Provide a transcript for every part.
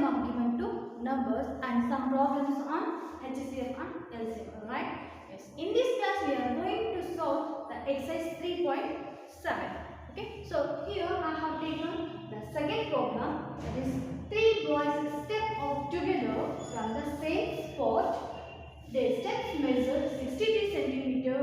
are given to numbers and some problems on HCF and LCM. Alright? Yes. In this class we are going to solve the exercise 3.7. Okay. So here I have taken the second problem, that is 3 boys step off together from the same spot. Their steps measure 63 centimeter,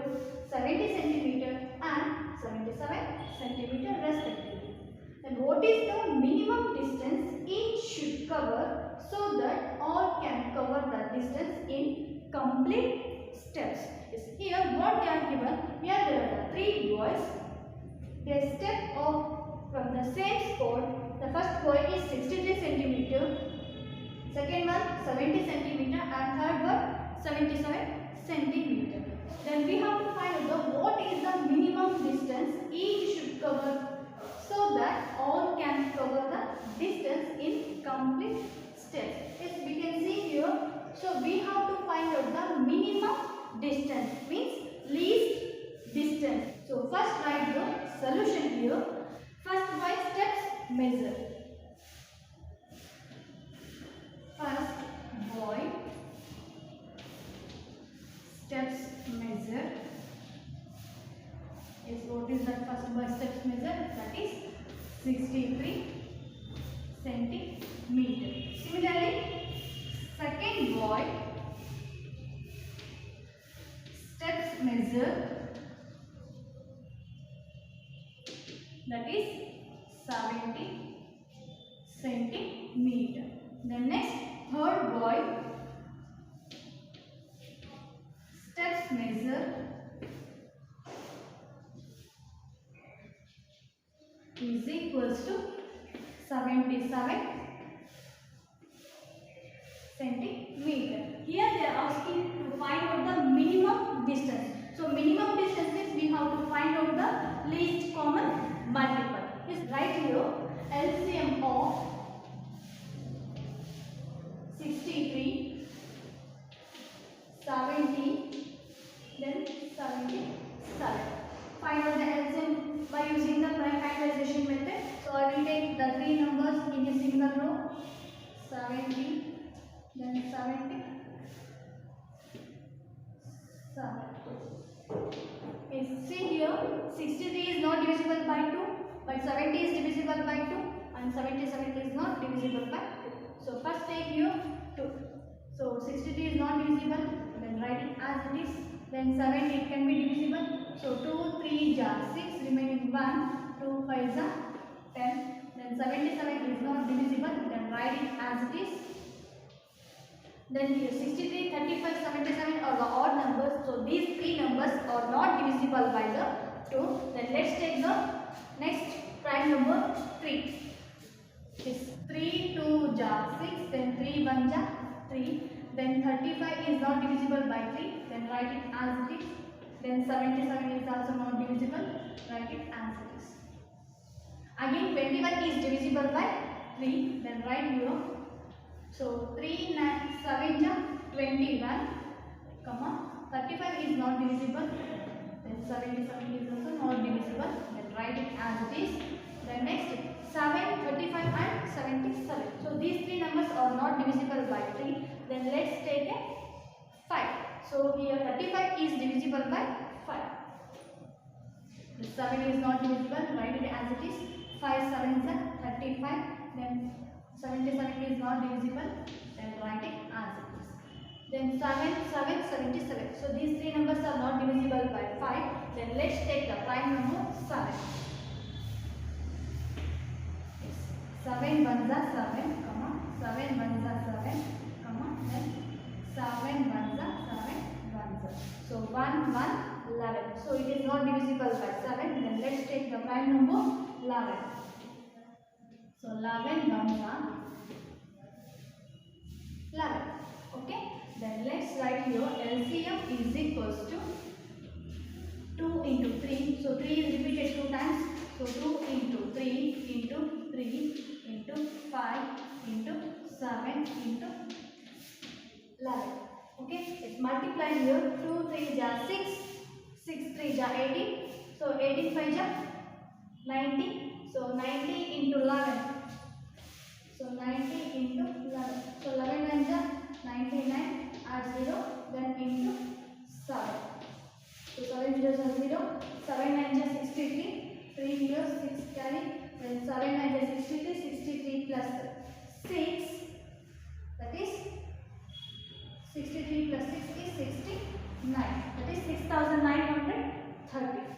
70 centimeter and 77 centimeter respectively. Then what is the minimum distance each should cover so that all can cover the distance in complete steps? Yes, here what they are given, here there are the 3 boys. They step off from the same spot. The first boy is 63 centimeter, second one 70 centimeter and third one 77 centimeter. Then we have to find out what is the minimum distance each should cover so that all can cover the distance in complete steps. Yes, we can see here. So we have to find out the minimum distance, means least distance. So first write the solution here. First by steps measure. First boy steps measure. Yes, what is that first boy steps measure? That is 63 centimeter. Similarly, second boy steps measure, that is 70 centimeter. The next third boy steps measure is equals to 77 centimeter. Here they are asking to find out the minimum distance. So minimum distance means we have to find out the least common multiple. Is right here LCM of 63, 70, then 77. Find out the LCM by using the prime factorization method. So I will take the 3 numbers in a single row. 70, then 70, 7. Okay, see here 63 is not divisible by 2, but 70 is divisible by 2 and 77 is not divisible by 2. So first take here 2. So 63 is not divisible, then write it as it is. Then 7 it can be divisible. So 2 3 are 6, remaining 1, 2 5 are 10. Then 77 is not divisible, then write it as it is. Then here 63, 35, 77 are the odd numbers. So these 3 numbers are not divisible by the 2. Then let's take the next prime number 3. This 3 2 are 6, then 3 1 are 3. Then 35 is not divisible by 3. Then write it as it is. Then 77 is also not divisible. Write it as it is. Again 21 is divisible by 3. Then write here. So 3 9 7 are 21, comma 35 is not divisible. Then 77 is also not divisible. Then write it as it is. Then next 7, 35 and 77. So these 3 numbers are not divisible by 3. Then let's take a 5. So here 35 is divisible by 5. The 7 is not divisible. Write it as it is. 5 7 are 35. Then 77 is not divisible. Then write it as it is. Then 7 7 77. So these 3 numbers are not divisible by 5. Then let's take the prime number 7. 7 1s are 7, comma 7 1s are 7, comma then 7 1s are 7 1s are. So 1 1 11. So it is not divisible by 7. Then let's take the prime number 11. So 11 1s are 11. Okay. Then let's write here LCM is equals to 2 into 3. So 3 is repeated 2 times. So 2 into 3 into 3 into 5 into 7 into 11. Okay, it's multiplied here. 2 3 are 6, 6 3 are 18. So 18 5 are 90. So 90 into 11. So 90 into 11. 0, then into 7. So 7 zeros are 0, 7 9 is 63, 3 here 6 carry, then 7 9 is 63, 63 plus 6, that is 63 plus 6 is 69, that is 6930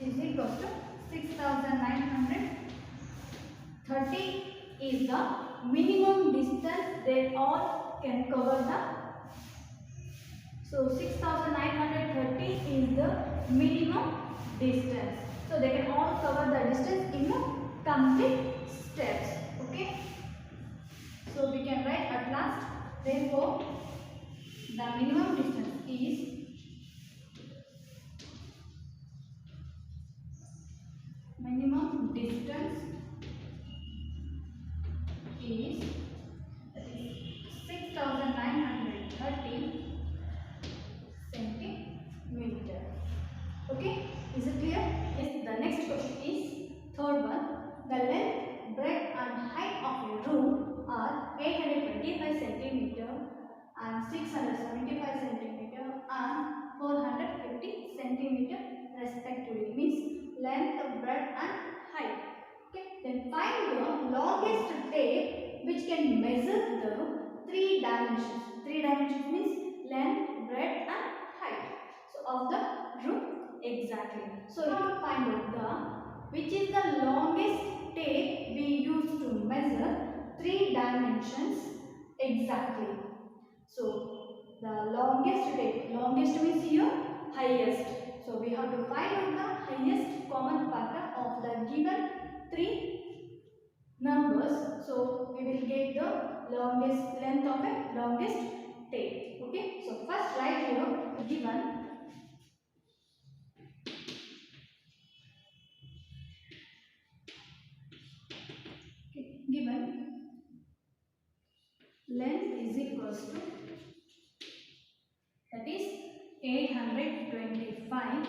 is equals to 6930 is the minimum distance they all can cover the. So 6930 is the minimum distance. So they can all cover the distance in the complete steps. Okay. So we can write at last. Therefore, the minimum distance is is 6930 centimeter. Okay, is it clear? Yes. The next question is third one. The length, breadth and height of a room are 825 centimeter and 675 centimeter and 450 centimeter respectively. Means length, breadth and height. Okay. Then find the longest tape which can measure the three dimensions. Three dimensions means length, breadth and height. So of the room exactly. So you have to find out the which is the longest tape we use to measure three dimensions exactly. So the longest tape, longest means here highest. So we have to find out the highest common factor of the given three numbers. So we will get the longest length of a longest tape. Okay. So first write here given length is equals to, that is 825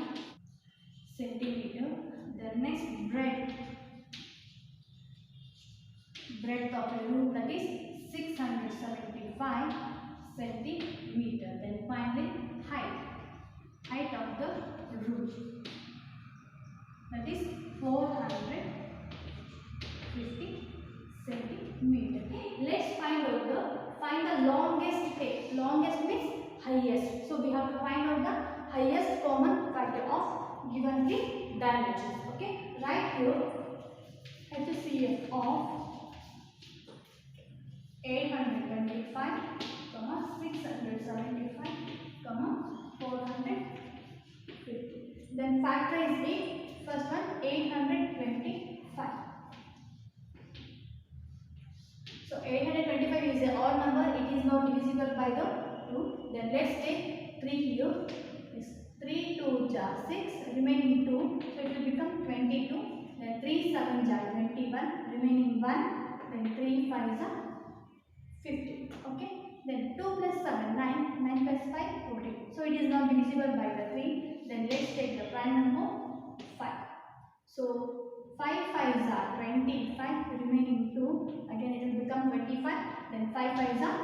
centimeter. The next breadth of a room, that is 675 centimeter. Then finally height of the room, that is 450 centimeter. Let's find the longest tape. Longest means highest. So we have to find out the highest common factor of given three dimensions. Okay. Write here HCF of 825, 675, 450. Then factorize the first one 825. So 825 is an odd number, it is not divisible by the 2. Then let's take 3 here. Yes. 3 2 are 6, remaining 2, so it will become 22. Then 3 7 are 21, remaining 1. Then 3 5 are 50. Okay. Then 2 plus 7 9, 9 plus 5 14. So it is not divisible by the 3. Then let's take the prime number 5. So 5 5s are 25, remaining 2, again it will become 25, then 5 5s are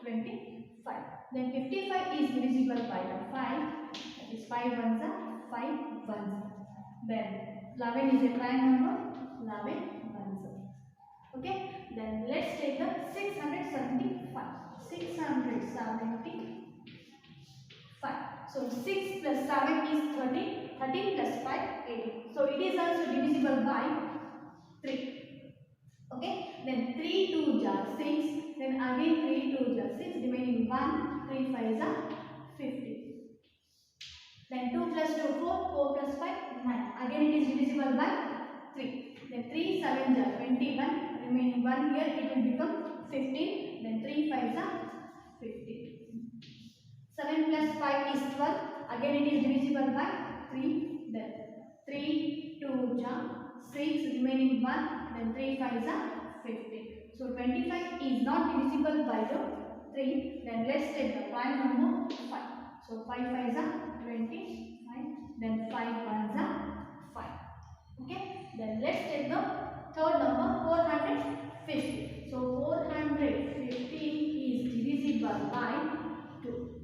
25. Then 55 is divisible by the 5, that is 5 1s are 5 1s. Then 11 is a prime number, 11 1s. Okay, then let's take the 675. 675. So 6 plus 7 is 13, 13 plus 5 18. So it is also divisible by 3. Okay, then 3 2 are 6, then again 3 2 are 6, remaining 1, 3 5 are 50. Then 2 plus 2 4, 4 plus 5 9, again it is divisible by 3. Then 3 7 are 21, remaining 1 here it will become 15, then 3 5 are 15. 7 plus 5 is 12, again it is divisible by 3, then 3 2 are 6, remaining 1, then 3 5 are 50. So 25 is not divisible by the 3, then let's take the prime number 5. So 5 5 are 25, then 5 1s are 5. Okay, then let's take the third number 450. So 450 is divisible by 2.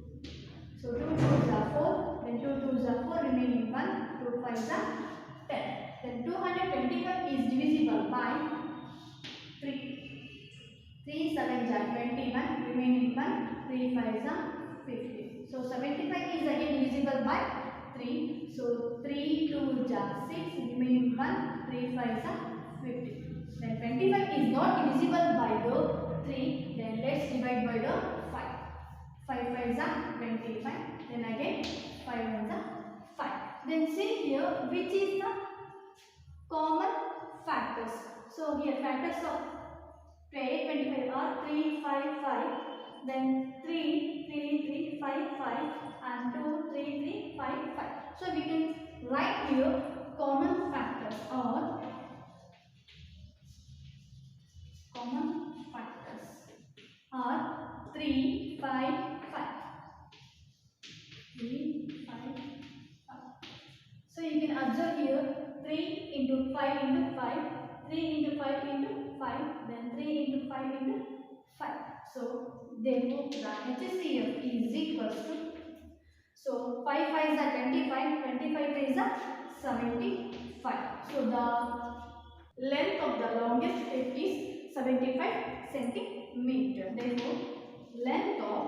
by 3. 3 7 are 21, remaining 1, 3 5 are 50. So 75 is again divisible by 3. So 3 2 are 6, remaining 1, 3 5 are 50. Then 25 is not divisible by the 3. Then let's divide by the 5. 5 5 are 25. Then again 5 1 are 5. Then see here which is the common factors. So here factors of 25 are 3 5 5. Then 3 3 3 5 5 and 2 3 3 5 5. So we can write here common factors or are 3 5 5. 3 5 5. So you can observe here 3 into 5 into 5, 3 into 5 into 5, then 3 into 5 into 5. So therefore the HCF is equals to, so 5 5s are 25, 25 3s are 75. So the length of the longest step is 75 centimeter. Therefore length of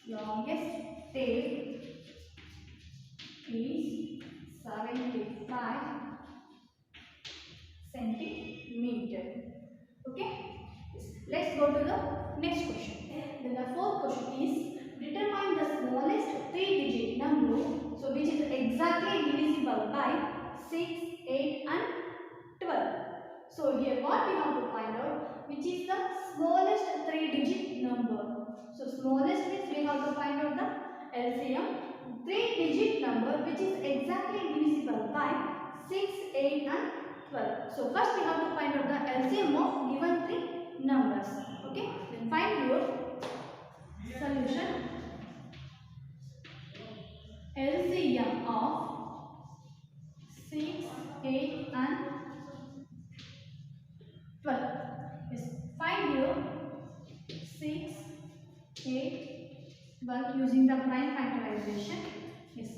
longest tape is 75 centimeter. Okay. Let's go to the next question. Then the fourth question is determine the smallest 3-digit number, so which is exactly divisible by 6, 8 and 12. So here what we have to find out, which is the smallest 3-digit number. So smallest means we have to find out the LCM, 3-digit number which is exactly divisible by 6, 8 and 12. So first we have to find out the LCM of given 3 numbers. Okay, then find your solution. LCM of 6, 8 and 12. Yes, find your 6, 8, 12 using the prime factorization. Yes,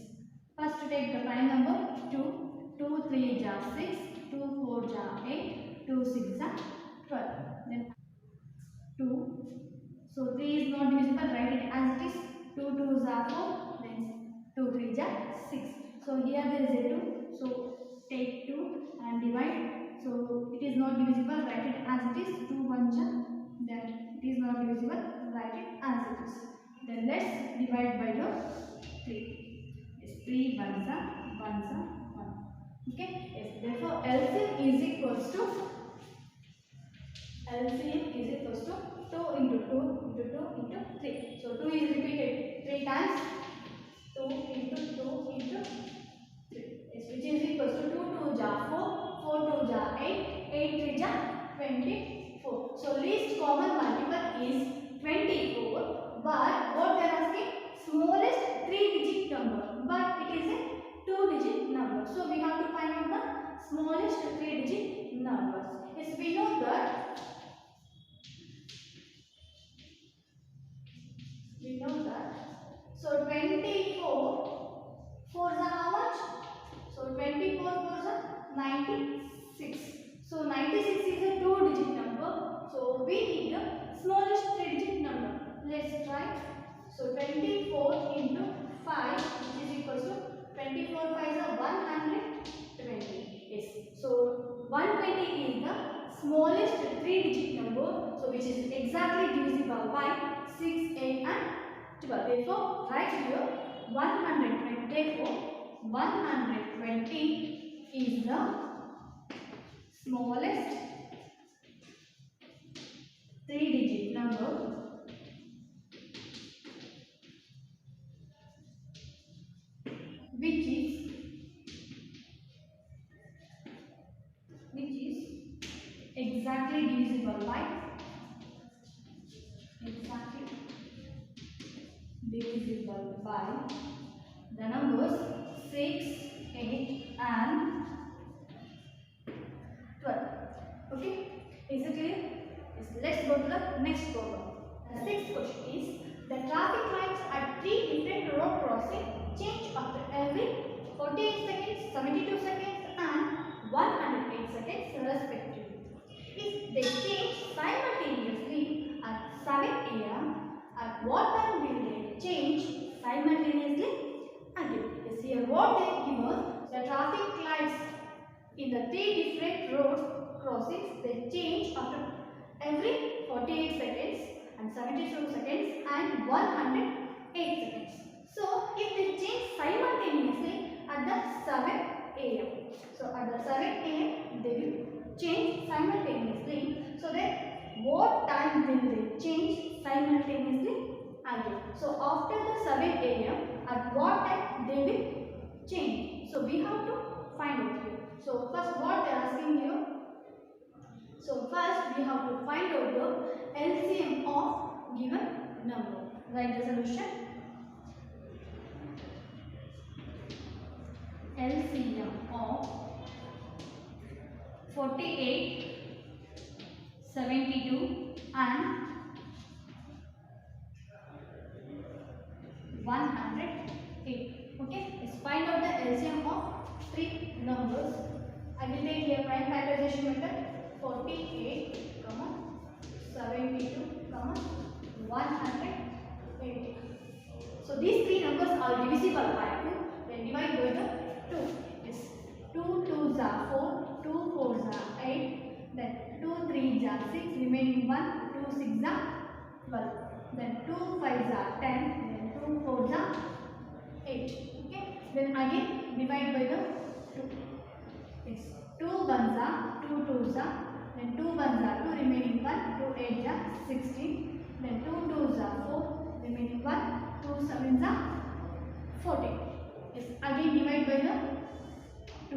first to take the prime number 2, 2 3 are 6, 2 4 are 8, 2 6 are 12. Then 2. So 3 is not divisible, write it as it is. 2 2s are 4, then 2 3s are 6. So here there is a 2. So take 2 and divide. So it is not divisible, write it as it is. 2 1s are, then it is not divisible, write it as it is. Then let's divide by the 3. Yes, 3 1s are 1. Okay. Yes, therefore LCM is equals to 2 into 2 into 2 into 3. So 2 is repeated 3 times. 2 into 2 into 3. Yes, which is equals to 2 2 are 4, 4 2 are 8, 8 3 are 24. So least common multiple is 24. But what we are asking, smallest 3-digit number. But it is a 2-digit number. So we have to find out the smallest 3-digit numbers. Yes, we know that. So 24 4s are how much? So 24 4s are 96. So 96 is a 2-digit number. So we need the smallest 3-digit number. Let's try. So 24 into 5, which is equals to 24 5s are 120. Yes. So 120 is the smallest 3-digit number. So which is exactly divisible by 6, 8 and 12. Therefore, write here 120. Therefore, 120 is the smallest 3-digit number which is exactly divisible by the numbers 6, 8 and 12. Okay, is it clear? Yes. Let's go to the next problem. The sixth question is the traffic lights at 3 different road crossings change after every 48 seconds, 72 seconds and 108 seconds respectively. If they change simultaneously at 7 a.m., at what time will they change simultaneously again? Yes, here what they give us, the traffic lights in the 3 different road crossings, they change after every 48 seconds and 72 seconds and 108 seconds. So, if they change simultaneously at the 7 a.m. So, at the 7 a.m. they will change simultaneously. So, then what time will they change simultaneously again? So, after the 7 a.m. at what time they will change? So, we have to find out here. So, first what they are asking here. So, first we have to find out the LCM of given number. Write the solution. LCM of 48, 72 and 108. Okay, let's find out the LCM of 3 numbers. I will take here prime factorization method. 48, 72, 108. So these 3 numbers are divisible by 2. Then divide by the 2. Yes. 2 2s are 4, 2 4s are 8. Then 2 3s are 6. Remaining 1, 2 6s are 12. Then 2 5s are 10. Then 2 4s are 8. Okay. Then again divide by the 2. Yes. 2 1s are 2 2s are. Then 2 1s are 2. Remaining 1, 2 8s are 16. Then 2 2s are 4. Remaining 1, 2 7s are 14. Yes. Again divide by the 2.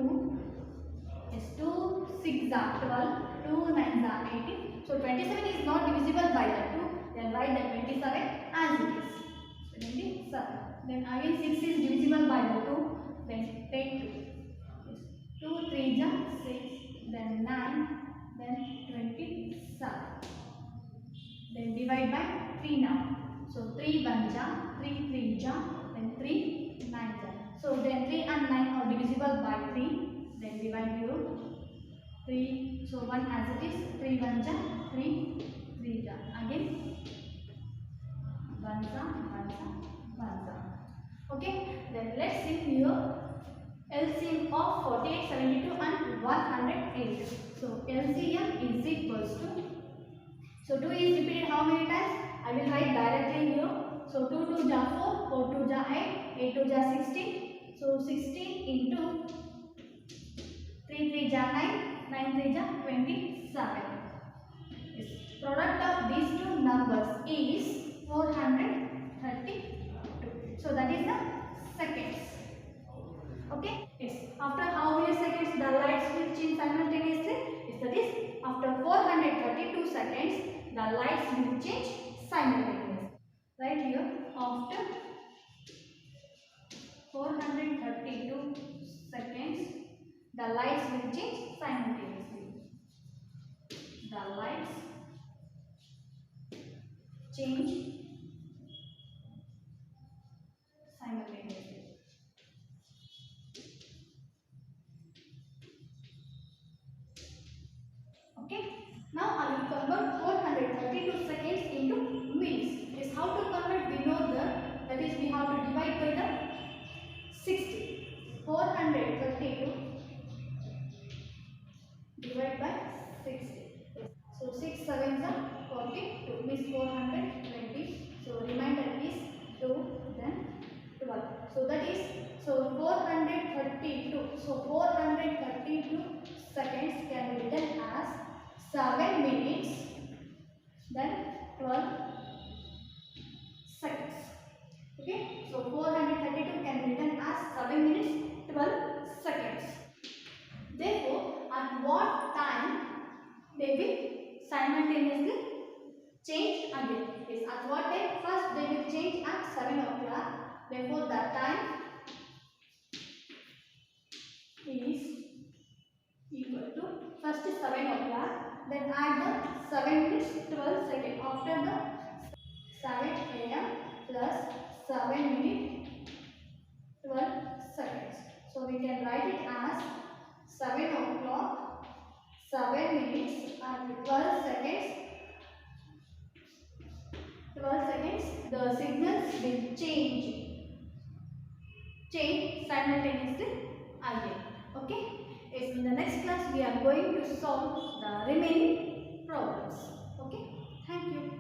Yes. 2 6 are 12. 2 9s are 18. So 27 is not divisible by the 2. Then write the 27 as it is. 27. Then again 6 is divisible by the 2. Then take 2. Yes. 2 3s are 6. Then 9. Then 27. Then divide by 3 now. So 3 1s are 3 3s are. Then 3 9s are. So then 3 and 9 are divisible by 3. Then divide here. 3. So 1 as it is. 3 1s are 3 3s are. Again 1s are 1s are 1s are. Okay. Then let's see here. LCM of 48, 72 and 108. So LCM is equals to. So 2 is repeated how many times? I will write directly here. So 2 2 ja 4, 4 2 ja 8, 8 2 ja 16. So 16 into 3 3 ja 9, 9 3 ja 27. Yes. Product of these two numbers is 432. So that is the seconds. Okay. Yes. After how many seconds the lights will change simultaneously? Yes, that is after 432 seconds the lights will change simultaneously. Right here, after 432 seconds the lights will change simultaneously. The lights change simultaneously. Okay. Now I will convert 432 seconds into minutes. Is how to convert? We know that is we have to divide by the 60. 432 divided by 60. So 6 7s are 42 means 420. So remainder is 2 then 12. So that is 432. So 432 seconds can be written as 7 minutes then 12 seconds. Okay. So 432 can be written as 7 minutes 12 seconds. Therefore, at what time they will simultaneously change again? Yes, at what time? First they will change at 7 o'clock. Therefore, that time is equal to first 7 o'clock. Then add the 7 minutes 12 seconds. After the 7 a.m. plus 7 minutes 12 seconds. So we can write it as 7 o'clock, 7 minutes and 12 seconds. 12 seconds. The signals will change simultaneously again. Okay. Yes, in the next class we are going to solve the remaining problems. Okay. Thank you.